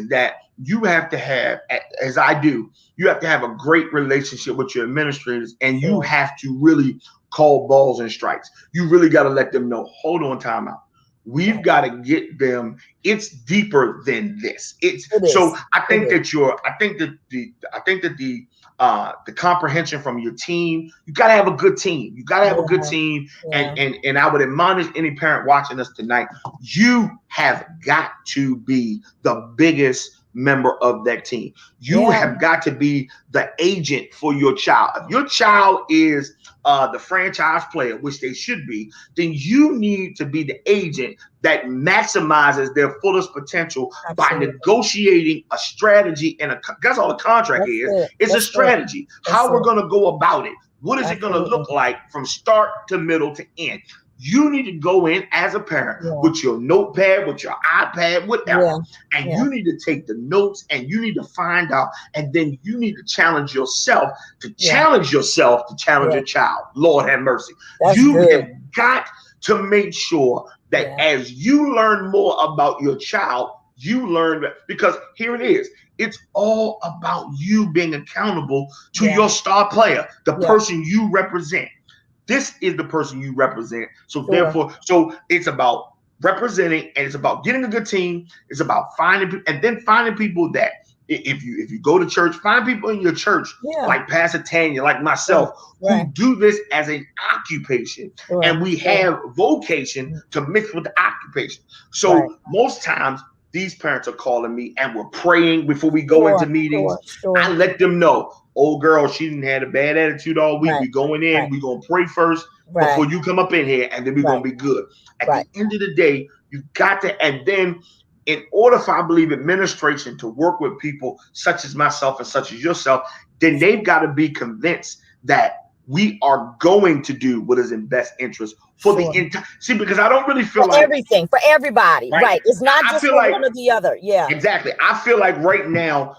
that you have to have, as I do, you have to have a great relationship with your administrators, and you Sure. have to really call balls and strikes. You really got to let them know, hold on, time out. We've Right. got to get them. It's deeper than this. It is. So I think It is. that the comprehension from your team, you got to have a good team. You got to have a good Yeah. team. Yeah. And I would admonish any parent watching us tonight, you have got to be the biggest member of that team. You Yeah. have got to be the agent for your child. If your child is the franchise player, which they should be, then you need to be the agent that maximizes their fullest potential by Absolutely. negotiating a strategy. And that's all the contract That's is. it. It's a That's it. strategy. That's How we're it. going to go about it. What is it going to Absolutely. look like from start to middle to end? You need to go in as a parent Yeah. with your notepad, with your iPad, whatever. Yeah. And Yeah. you need to take the notes and you need to find out. And then you need to challenge yourself to Yeah. challenge yourself to challenge Yeah. your child. Lord have mercy. That's You good. have got to make sure that Yeah. as you learn more about your child, you learn that, because here it is. It's all about you being accountable to Yeah. your star player, the Yeah. person you represent. This is the person you represent. So Sure. therefore, so it's about representing, and it's about getting a good team. It's about finding people that if you go to church, find people in your church Yeah. like Pastor Tanya, like myself, Right. who do this as an occupation, Sure. and we Sure. have vocation to mix with the occupation. So Right. most times these parents are calling me and we're praying before we go Sure. into meetings. Sure. I Sure. let them know, old girl, she didn't have a bad attitude all week. Right. We going in, Right. we gonna pray first Right. before you come up in here, and then we're Right. gonna be good. At Right. the end of the day, you got to, and then in order for, I believe, administration to work with people such as myself and such as yourself, then they've got to be convinced that we are going to do what is in best interest for Sure. the entire. See, because I don't really feel For like everything, for everybody. Right. Right. It's not I just feel for like- one or the other. Yeah. exactly. I feel like right now,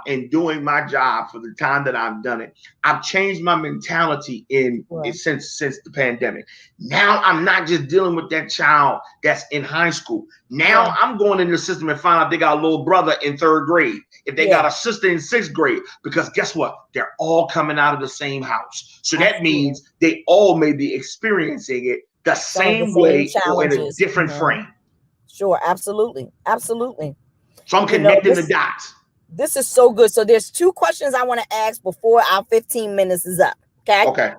in doing my job for the time that I've done it, I've changed my mentality Right. since the pandemic. Now I'm not just dealing with that child that's in high school. Now Yeah. I'm going in the system and find out they got a little brother in 3rd grade, if they Yeah. got a sister in 6th grade, because guess what? They're all coming out of the same house. So that Absolutely. means they all may be experiencing it the Some of the same same way or in a challenges. different Mhm. frame. Sure. Absolutely. Absolutely. So I'm You know, connecting this- the dots. This is so good. So there's 2 questions I want to ask before our 15 minutes is up. Okay. Okay.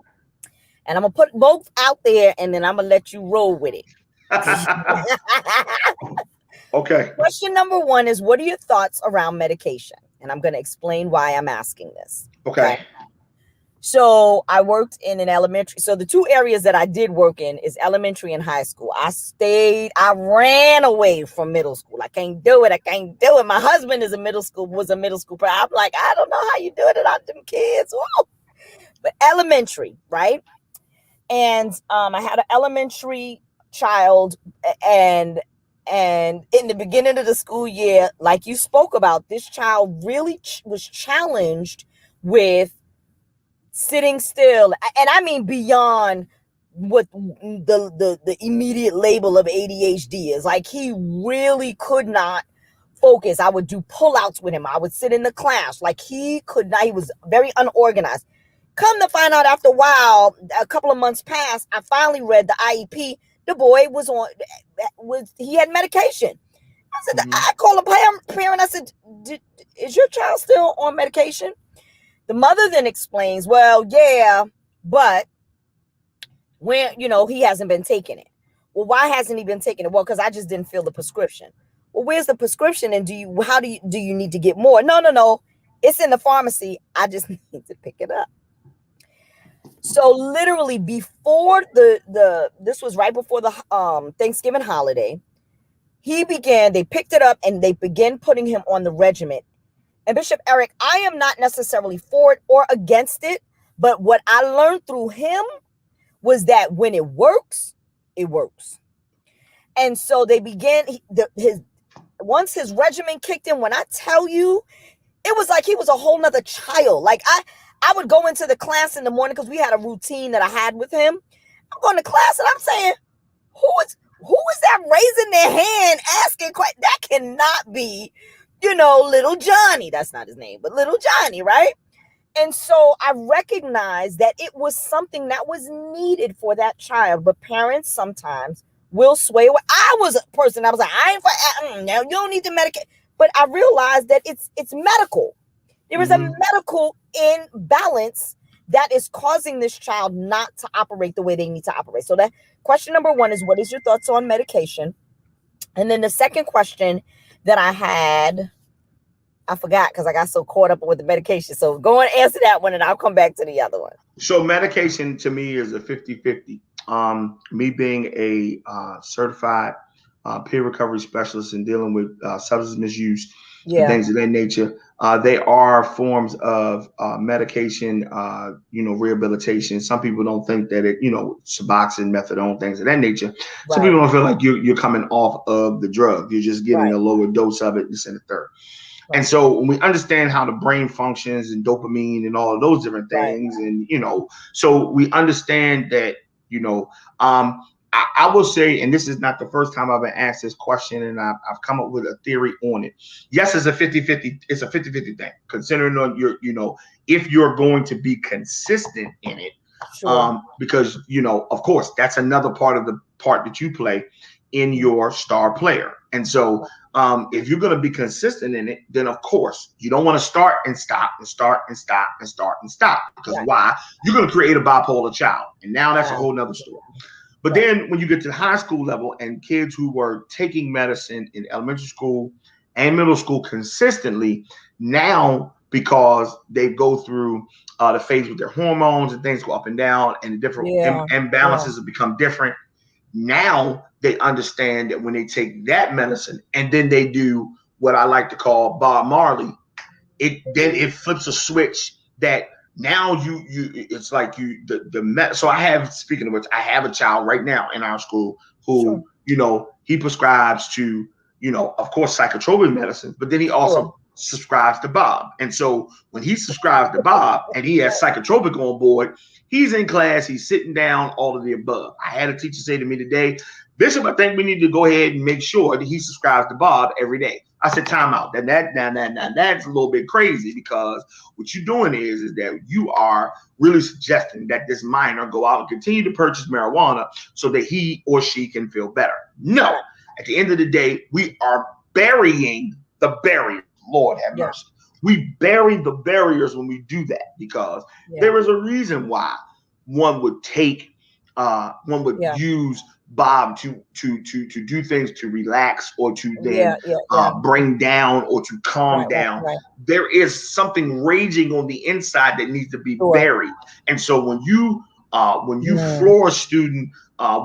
And I'm going to put both out there and then I'm going to let you roll with it. Okay. Question number 1 is, what are your thoughts around medication? And I'm going to explain why I'm asking this. Okay. So I worked in an elementary. So the 2 areas that I did work in is elementary and high school. I ran away from middle school. I can't do it. My husband was a middle school. I'm like, I don't know how you do it without them kids. Whoa. But elementary, right? And I had an elementary child, and And in the beginning of the school year, like you spoke about, this child really was challenged with sitting still, and I mean beyond what the immediate label of ADHD is. Like, he really could not focus. I would do pullouts with him. I would sit in the class. Like, he could not. He was very unorganized. Come to find out, after a while, a couple of months passed, I finally read the IEP. The boy he had medication. I said, Mm-hmm. I called a parent. I said, is your child still on medication? The mother then explains, well, yeah, but when, he hasn't been taking it. Well, why hasn't he been taking it? Well, because I just didn't fill the prescription. Well, where's the prescription? And do you need to get more? No. It's in the pharmacy. I just need to pick it up. So literally before this was right before the Thanksgiving holiday, they picked it up and they began putting him on the regimen. And Bishop Eric, I am not necessarily for it or against it, but what I learned through him was that when it works, it works. And so they began once his regimen kicked in. When I tell you, it was like he was a whole nother child. Like, I would go into the class in the morning because we had a routine that I had with him. I'm going to class and I'm saying, who is that raising their hand asking questions? That cannot be, little Johnny. That's not his name, but little Johnny, right? And so I recognized that it was something that was needed for that child. But parents sometimes will sway away. I was a person, I was like, I ain't for, now you don't need to medicate. But I realized that it's medical. There is a Mm-hmm. medical imbalance that is causing this child not to operate the way they need to operate. So that question number one is, what is your thoughts on medication? And then the second question that I had, I forgot because I got so caught up with the medication. So go and answer that one and I'll come back to the other one. So medication to me is a 50-50. Me being a certified peer recovery specialist and dealing with substance misuse and Yeah. things of that nature, they are forms of medication, rehabilitation. Some people don't think that Suboxone, methadone, things of that nature. Some Right. people don't feel like you're coming off of the drug. You're just getting Right. a lower dose of it, this and the third. And Right. so when we understand how the brain functions and dopamine and all of those different Right. things, and so we understand that, I will say, and this is not the first time I've been asked this question, and I've come up with a theory on it. Yes, it's a 50-50, it's a 50-50 thing, considering on if you're going to be consistent in it, Sure. because of course that's another part of the part that you play in your star player. And so if you're going to be consistent in it, then of course you don't want to start and stop and start and stop and start and stop, because Right. why? You're going to create a bipolar child, and now that's a Yeah. whole nother story. But Right. then when you get to the high school level and kids who were taking medicine in elementary school and middle school consistently, now because they go through the phase with their hormones and things go up and down and the different Yeah. Yeah. imbalances have become different. Now they understand that when they take that medicine and then they do what I like to call Bob Marley, it flips a switch that now it's like so I have, speaking of which, I have a child right now in our school Sure. who he prescribes to of course psychotropic medicine, but then he Sure. also subscribes to Bob. And so when he subscribes to Bob and he has psychotropic on board, he's in class, he's sitting down, all of the above. I had a teacher say to me today, Bishop, I think we need to go ahead and make sure that he subscribes to Bob every day. I said, time out. That's a little bit crazy, because what you're doing is that you are really suggesting that this minor go out and continue to purchase marijuana so that he or she can feel better. No. At the end of the day, we are burying the barriers. Lord have Yeah. mercy. We bury the barriers when we do that, because there is a reason why one would Yeah. use Bob to do things to relax or to Yeah. then Yeah. Yeah. bring down or to calm Right. Right. down. Right. There is something raging on the inside that needs to be Sure. buried. And so when you Mm. floor a student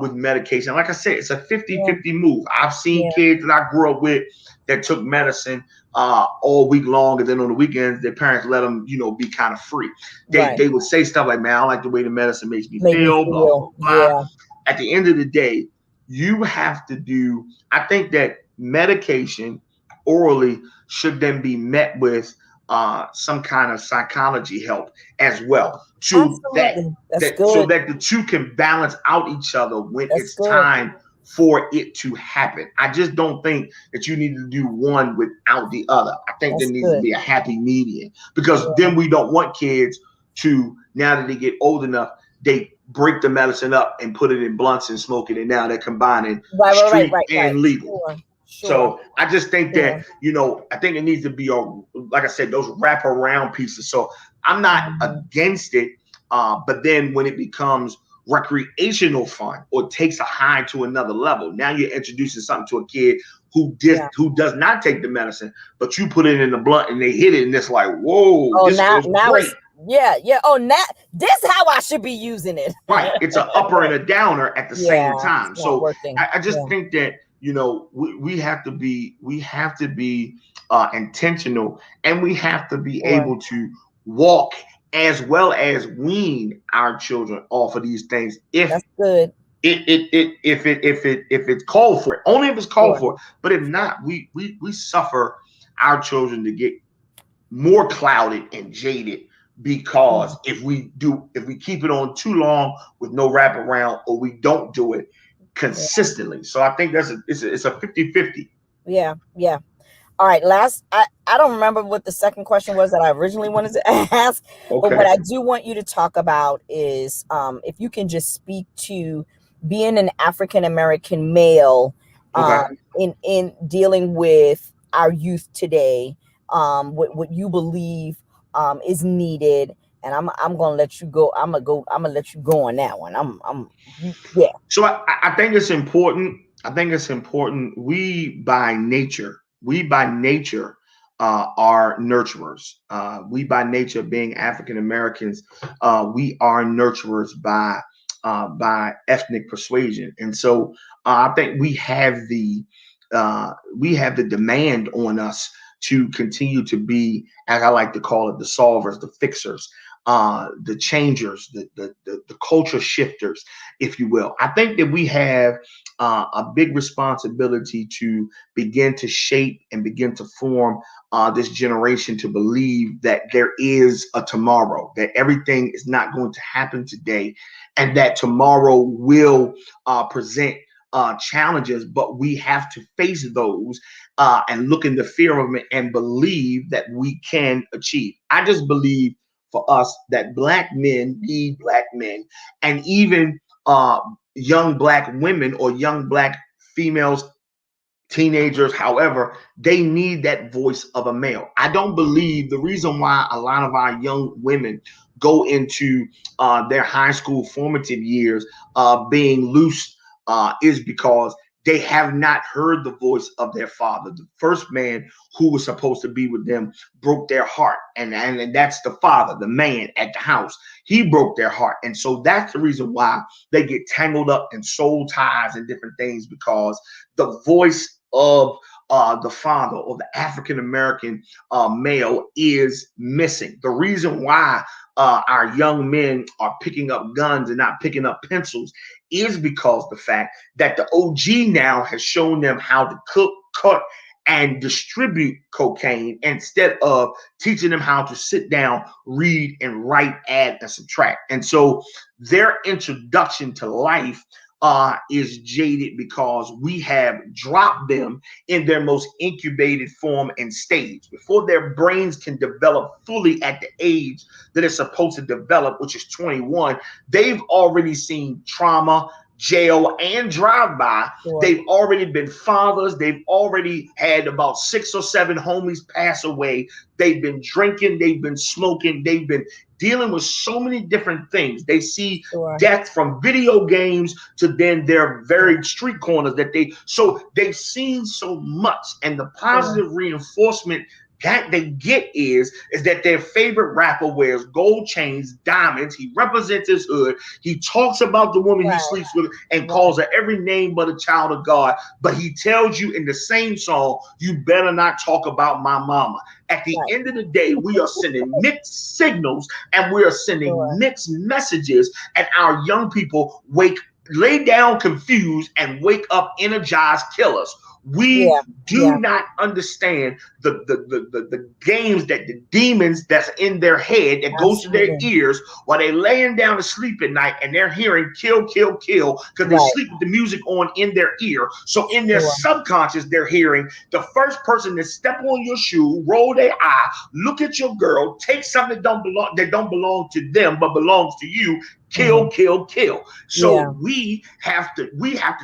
with medication, like I said, it's a Yeah. 50-50 move. I've seen Yeah. kids that I grew up with that took medicine all week long, and then on the weekends their parents let them be kind of free. Right. They would say stuff like, man, I don't like the way the medicine makes me Make me feel, blah blah feel. blah. Yeah. At the end of the day, you have to do, I think that medication orally should then be met with some kind of psychology help as well, to Absolutely. That's that so good. that the two can balance out each other when That's it's good. time for it to happen. I just don't think that you need to do one without the other. I think there That's needs to good. be a happy median, because Yeah. then we don't want kids to, now that they get old enough, they break the medicine up and put it in blunts and smoke it, and now they're combining Right, right, right, street right, right. and legal. Sure. Sure. So I just think that, Sure. I think it needs to be, like I said, those wraparound pieces. So I'm not Mhm. against it, but then when it becomes recreational fun or takes a high to another level, now you're introducing something to a kid Yeah. who does not take the medicine, but you put it in the blunt and they hit it, and it's like, whoa, Oh, this now feels now great. it's yeah, yeah. Oh, now this how I should be using it. Right. It's an upper and a downer at the Yeah, same it's time. not So working. I just Yeah, think that, we have to be intentional, and we have to be sure. able to walk as well as wean our children off of these things, if That's good. if it's called for it, only if it's called Sure. for it. But if Sure. not, we suffer our children to get more clouded and jaded, Sure. because if we keep it on too long with no wraparound, or we don't do it Yeah. consistently. So I think it's a 50-50. Yeah. Yeah. All right, last I don't remember what the second question was that I originally wanted to ask, but what Okay. I do want you to talk about is if you can just speak to being an African American male Okay. in dealing with our youth today, what you believe is needed, and I'm gonna let you go. I'm gonna let you go on that one. I'm you yeah. So I think it's important. I think it's important. We by nature are nurturers. We by nature, being African Americans, we are nurturers by ethnic persuasion, and so I think we have the demand on us to continue to be, as I like to call it, the solvers, the fixers, the changers, the culture shifters, if you will. I think that we have a big responsibility to begin to shape and begin to form this generation to believe that there is a tomorrow, that everything is not going to happen today, and that tomorrow will present challenges, but we have to face those and look in the fear of them and believe that we can achieve. I just believe for us that black men need black men, and even young black women or young black females, teenagers, however, they need that voice of a male. I don't believe the reason why a lot of our young women go into their high school formative years being loose is because they have not heard the voice of their father. The first man who was supposed to be with them broke their heart. And that's the father, the man at the house. He broke their heart. And so that's the reason why they get tangled up in soul ties and different things, because the voice of the father or the African American male is missing. The reason why our young men are picking up guns and not picking up pencils is because the fact that the OG now has shown them how to cook, cut, and distribute cocaine, instead of teaching them how to sit down, read, and write, add, and subtract. And so their introduction to life is jaded, because we have dropped them in their most incubated form and stage before their brains can develop fully at the age that it's supposed to develop, which is 21. They've already seen trauma, jail, and drive-by. Sure. They've already been fathers. They've already had about 6 or 7 homies pass away. They've been drinking. They've been smoking. They've been dealing with so many different things. They see Sure. death from video games to then their very street corners so they've seen so much, and the Sure. positive reinforcement that they get is that their favorite rapper wears gold chains, diamonds. He represents his hood. He talks about the woman he Right. sleeps with and Right. calls her every name but a child of God. But he tells you in the same song, you better not talk about my mama. At the Right. end of the day, we are sending mixed signals and we are sending Sure. mixed messages, and our young people lay down confused and wake up energized killers. We Yeah. do not understand the games that the demons that's in their head that goes to their Absolutely. ears while they laying down to sleep at night, and they're hearing kill, kill, kill because they Right. sleep with the music on in their ear. So in their Sure. subconscious, they're hearing the first person that step on your shoe, roll their eye, look at your girl, take something that don't belong to them but belongs to you, kill, Hmm. kill, kill. Yeah. So we have to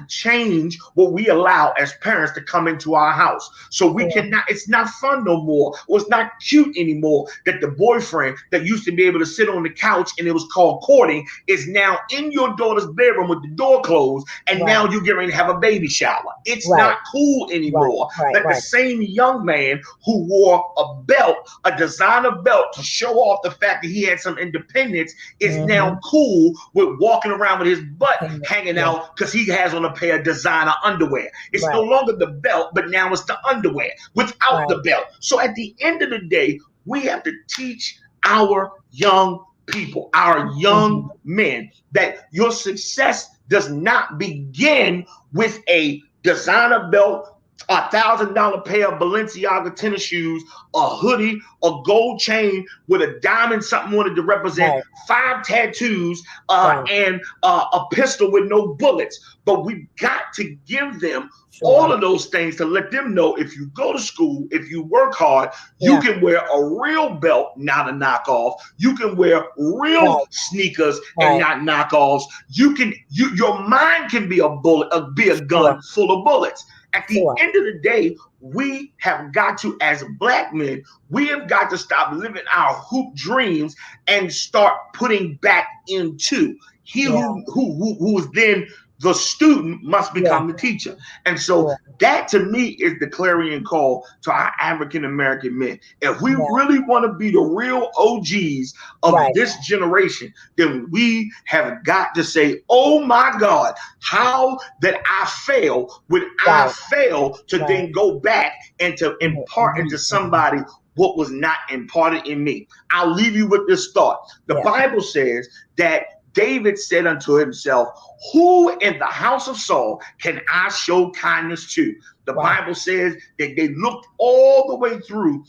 change what we allow as parents to come into our house. So we Sure. cannot, it's not fun no more, or it's not cute anymore that the boyfriend that used to be able to sit on the couch and it was called courting is now in your daughter's bedroom with the door closed, and Right. now you're getting ready to have a baby shower. It's Right. not cool Right. anymore. Right. That the Right. same young man who wore a belt, a designer belt, to show off the fact that he had some independence is Hmm. now cool with walking around with his butt hanging Yeah. out because he has on a pair of designer underwear. It's no Right. longer the belt, but now it's the underwear without the Right. belt. So at the end of the day, we have to teach our young people, our young Hmm. men, that your success does not begin with a designer belt, $1,000 pair of Balenciaga tennis shoes, a hoodie, a gold chain with a diamond something wanted to represent, Right. 5 tattoos, Right. and a pistol with no bullets. But we've got to give them all Sure. of those things to let them know if you go to school, if you work hard, you Yeah. can wear a real belt, not a knockoff. You can wear real Right. sneakers and Right. not knockoffs. Your mind can be a bullet, be a Sure. gun full of bullets. At the Sure. end of the day, we have got to, as black men, we have got to stop living our hoop dreams and start putting back into he Yeah. who is then the student must Yeah. become the teacher. And so Sure. that to me is the clarion call to our African American men. If we Yeah. really want to be the real OGs of Right. this generation, then we have got to say, oh my God, how that I fail when I Right. fail to Right. then go back and to impart into Mhm. somebody what was not imparted in me. I'll leave you with this thought. The Yeah. Bible says that David said unto himself, who in the house of Saul can I show kindness to? The Wow. Bible says that they looked all the way through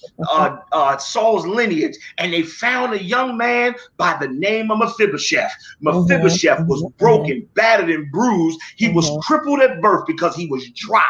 Saul's lineage, and they found a young man by the name of Mephibosheth. Hmm. Mephibosheth was Hmm. Hmm. broken, battered, and bruised. He was Hmm. crippled at birth because he was dropped.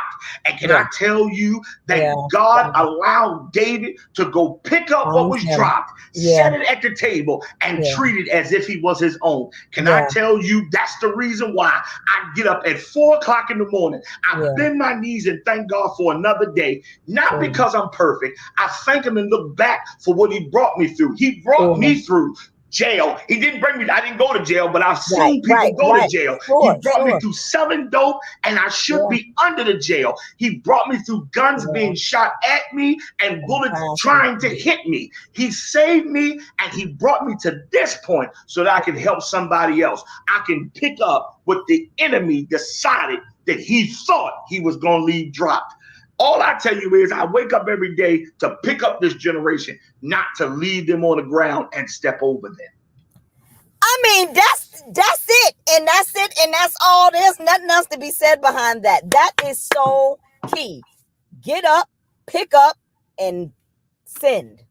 And can Yeah. I tell you that Yeah. God Yeah. allowed David to go pick up what Found was him. dropped, Yeah. set it at the table, and Yeah. treat it as if he was his own? Can I Yeah. tell you that's the reason why I get up at 4 o'clock in the morning? I Yeah. bend my knees and thank God for another day, not Sure. because I'm perfect. I thank him and look back for what he brought me through. He brought Sure. me through jail. He didn't bring me, I didn't go to jail, but I've Right. seen people Right. go to Right. jail. He Sure. brought me Sure. through selling dope, and I should Yeah. be under the jail. He brought me through guns Yeah. being shot at me and bullets trying to Fantastic. hit me. He saved me and he brought me to this point so that I can help somebody else. I can pick up what the enemy decided that he thought he was going to leave dropped. All I tell you is I wake up every day to pick up this generation, not to leave them on the ground and step over them. I mean, that's it, and that's it, and that's all. There's nothing else to be said behind that. That is so key. Get up, pick up, and send.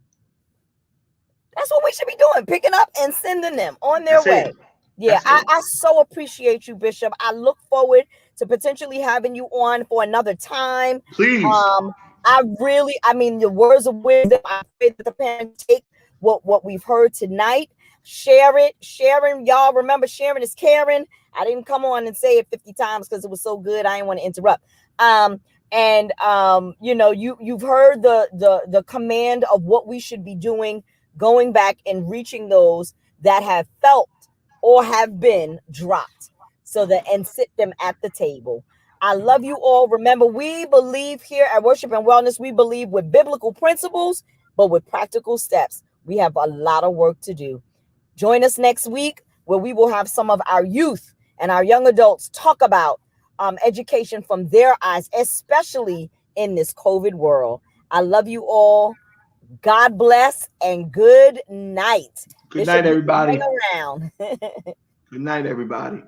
That's what we should be doing, picking up and sending them on their That's it. way. Yeah, That's I, it. I so appreciate you, Bishop. I look forward to potentially having you on for another time. Please. I mean, the words of wisdom, I pray that the parents take what we've heard tonight, share it, sharing. Y'all remember, sharing is caring. I didn't come on and say it 50 times because it was so good. I didn't want to interrupt. And you've heard the command of what we should be doing, going back and reaching those that have felt or have been dropped, so that and sit them at the table. I love you all. Remember, we believe here at Worship and Wellness, we believe with biblical principles, but with practical steps. We have a lot of work to do. Join us next week where we will have some of our youth and our young adults talk about education from their eyes, especially in this COVID world. I love you all. God bless and good night. Good Bishop, night, you can hang everybody. around. Good night, everybody.